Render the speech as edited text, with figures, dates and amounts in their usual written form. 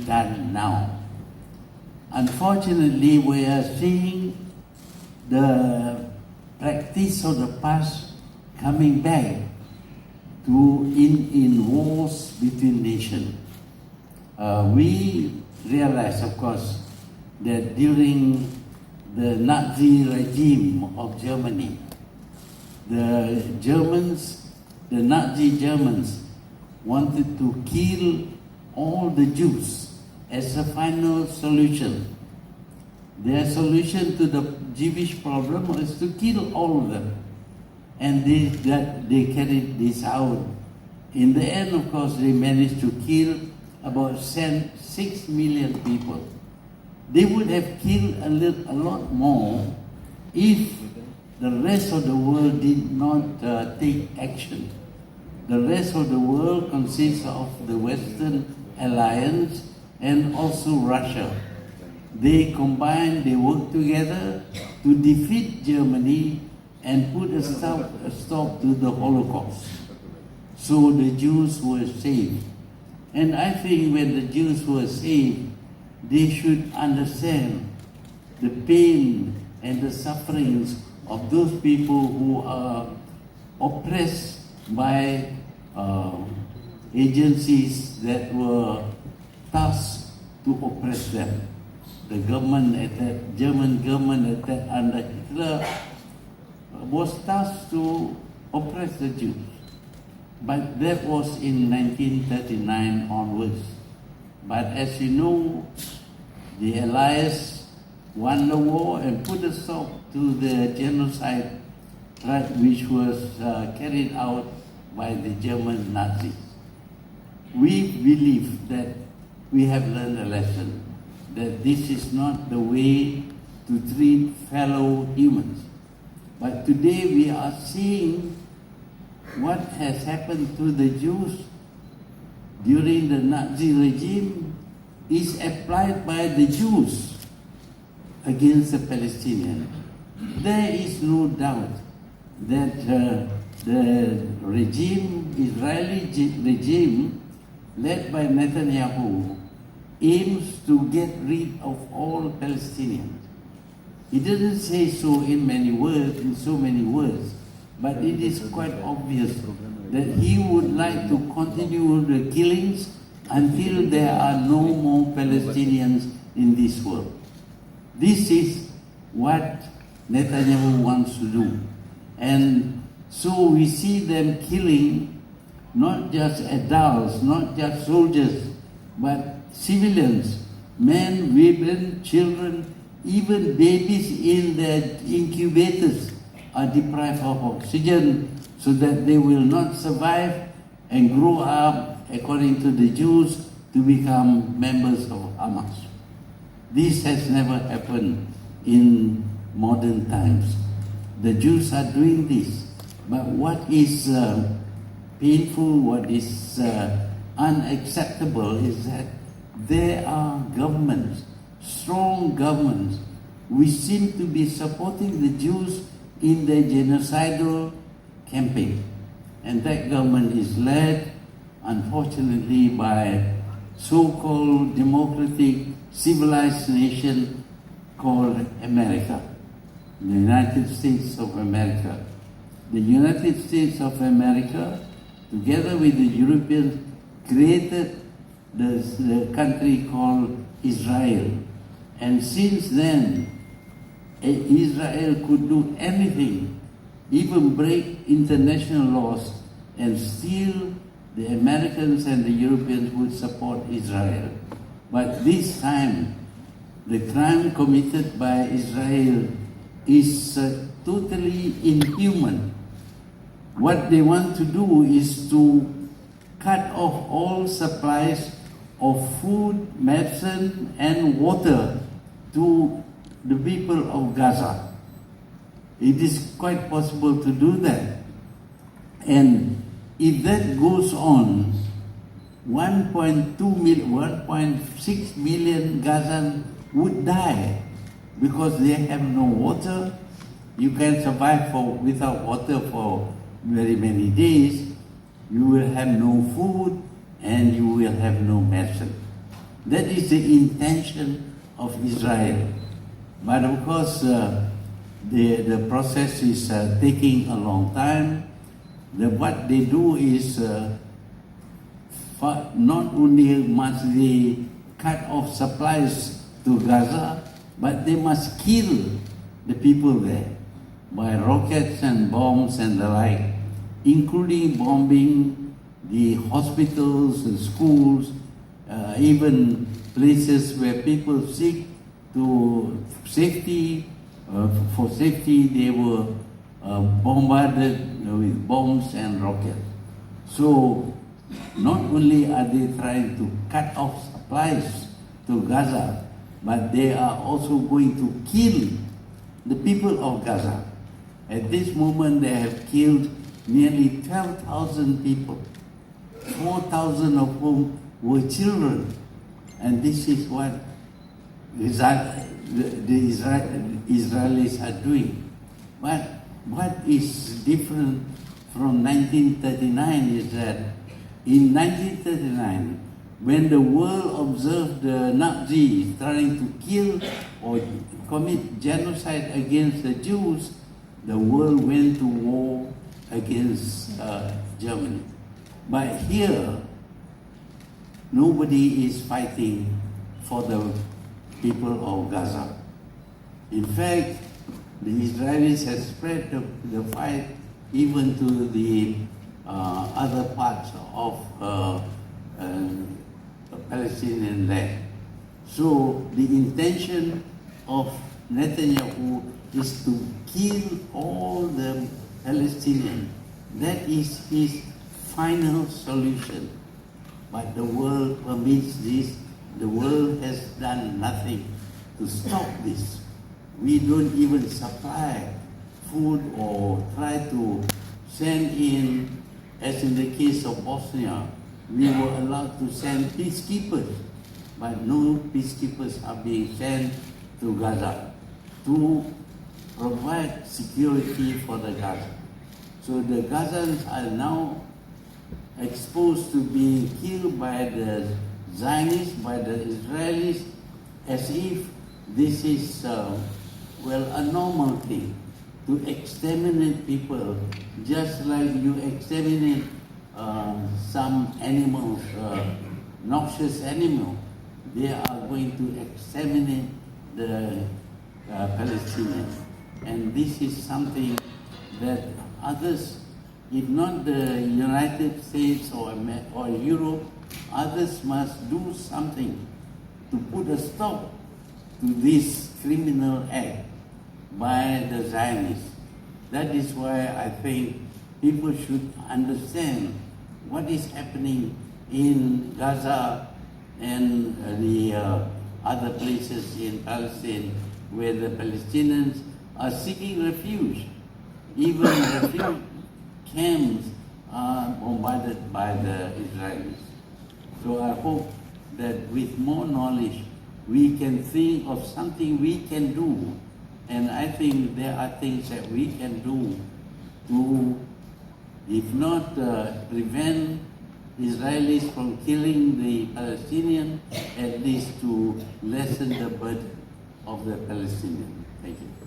done now. Unfortunately, we are seeing the practice of the past coming back in wars between nations. We realize, of course, that during the Nazi regime of Germany, the Nazi Germans wanted to kill all the Jews as a final solution. Their solution to the Jewish problem was to kill all of them. And they carried this out. In the end, of course, they managed to kill about 6 million people. They would have killed a lot more if the rest of the world did not take action. The rest of the world consists of the Western Alliance and also Russia. They combined, they worked together to defeat Germany and put a stop to the Holocaust. So the Jews were saved. And I think when the Jews were saved, they should understand the pain and the sufferings of those people who are oppressed by agencies that were tasked to oppress them. The government German government at that under Hitler was tasked to oppress the Jews. But that was in 1939 onwards. But as you know, the Allies won the war and put a stop to the genocide which was carried out by the German Nazis. We believe that we have learned a lesson, that this is not the way to treat fellow humans. But today we are seeing what has happened to the Jews during the Nazi regime is applied by the Jews against the Palestinians. There is no doubt that the regime, Israeli regime, led by Netanyahu, aims to get rid of all Palestinians. He didn't say so in so many words, but it is quite obvious that he would like to continue the killings until there are no more Palestinians in this world. This is what Netanyahu wants to do. And so we see them killing not just adults, not just soldiers, but civilians, men, women, children, even babies in their incubators are deprived of oxygen so that they will not survive and grow up, according to the Jews, to become members of Hamas. This has never happened in modern times. The Jews are doing this. But what is painful, what is unacceptable is that there are governments, strong governments, which seem to be supporting the Jews in their genocidal campaign. And that government is led, unfortunately, by so-called democratic, civilized nation called America, the United States of America. The United States of America, together with the Europeans, created the country called Israel. And since then, Israel could do anything, even break international laws, and still the Americans and the Europeans would support Israel. But this time, the crime committed by Israel is totally inhuman. What they want to do is to cut off all supplies of food, medicine, and water to the people of Gaza. It is quite possible to do that. And if that goes on, 1.6 million Gazans would die because they have no water. You can survive without water for very many days. You will have no food and you will have no medicine. That is the intention of Israel. But of course, the process is taking a long time. What they do is not only must they cut off supplies to Gaza, but they must kill the people there by rockets and bombs and the like, including bombing the hospitals and schools, even places where people seek to safety. For safety, they were bombarded with bombs and rockets. So not only are they trying to cut off supplies to Gaza, but they are also going to kill the people of Gaza. At this moment, they have killed nearly 12,000 people, 4,000 of whom were children. And this is what the Israelis are doing. But what is different from 1939 is that in 1939, when the world observed the Nazis trying to kill or commit genocide against the Jews, the world went to war against Germany. But here, nobody is fighting for the people of Gaza. In fact, the Israelis have spread the fight even to the other parts of Palestinian land. So the intention of Netanyahu is to kill all the Palestinians. That is his final solution. But the world permits this. The world has done nothing to stop this. We don't even supply food or try to send in, as in the case of Bosnia, we were allowed to send peacekeepers, but no peacekeepers are being sent to Gaza to provide security for the Gaza. So the Gazans are now exposed to being killed by the Zionists, by the Israelis, as if this is, a normal thing, to exterminate people, just like you exterminate some animals, noxious animal. They are going to exterminate the Palestinians. And this is something that others, if not the United States or Europe, others must do something to put a stop to this criminal act by the Zionists. That is why I think people should understand what is happening in Gaza and the other places in Palestine where the Palestinians are seeking refuge. Even refuge camps are bombarded by the Israelis. So I hope that with more knowledge, we can think of something we can do. And I think there are things that we can do to, if not prevent Israelis from killing the Palestinians, at least to lessen the burden of the Palestinians. Thank you.